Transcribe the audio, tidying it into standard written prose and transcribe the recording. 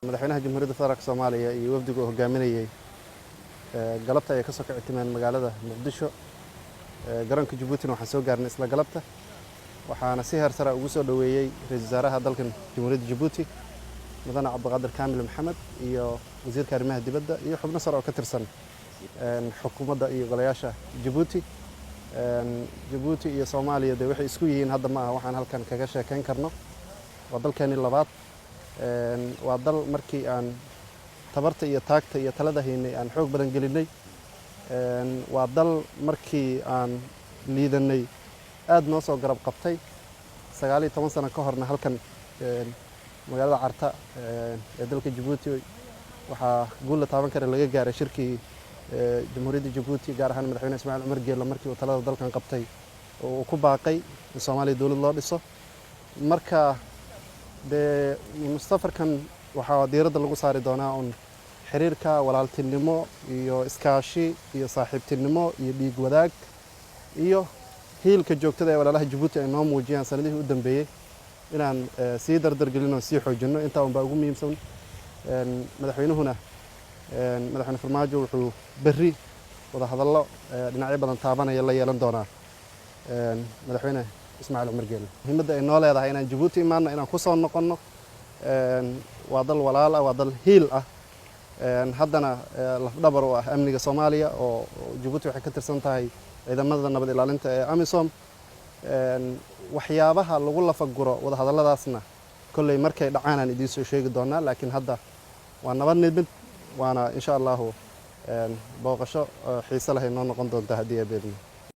madaxweynaha Jamhuuriyadda Federaalka Soomaaliya iyo wafdiga uu hogaaminayay galabta ay ka soo kicitimeen magaalada Muqdisho garoonka Djibouti waxaan soo gaarnay isla galabta waxaana si heer sare ugu soo dhaweeyay ra'iisul wasaaraha dalkan Jamhuuriyadda Djibouti mudane Cabdiqaadir Kaamil Maxamed iyo wasiirka arrimaha dibadda iyo xubno sare oo ka tirsan xukuumadda iyo golayaasha Djibouti Djibouti iyo Soomaaliya waxay isku yihiin hadda ma aha waxaan halkan kaga sheekayn karno waa dalkeeni labaad waa dal markii aan tabarta iyo taagta iyo talada haynay aan xoog badan gelinay waa dal markii aan liidanay aad noo soo garab qabtay 19 sano ka horna halkan magaalada Carta ee dalka Djibouti waxaa guul la taaban kara laga gaaray shirkii Jamhuuriyadda Djibouti gaar ahaan madaxweyne Ismaaciil Umar Geelle markii uu talada dalkan qabtay oo uu ku baaqay in Soomaaliya dawlad loo dhiso marka mustafarkan waxaa diiradda lagu saari doonaa xiriirka walaaltinimo iyo iskaashi iyo saaxiibtinimo iyo dhiig wadaag iyo hiilka joogtada ee walaalaha Djibouti ay noo muujiyaan sanadihii u dambeeyay inaan sii dardargelino sii xoojino inta ugu muhiimsan madaxweynuhuna madaxweyne Farmaajo wuxuu berri wada hadallo dhinacyo badan taabanaya la yeelan doonaa madaxweyne Ismaaciil Umar Geelle muhiimadda ay noo leedahay inaan Djibouti imaano inaan ku soo noqono waa dal walaal ah waa dal hiil ah haddana lafdhabar u ah amniga Soomaaliya oo Djibouti waxay ka tirsan tahay ciidamada nabad ilaalinta ee AMISOM waxyaabaha lagu lafaguro wada hadalladaasna kolley markay dhacaan aan idiin soo sheegi doonaa laakiin hadda waa nabad mid waana insha Allah booqasho xiiso leh noo noqon doonta haddii ay beedmo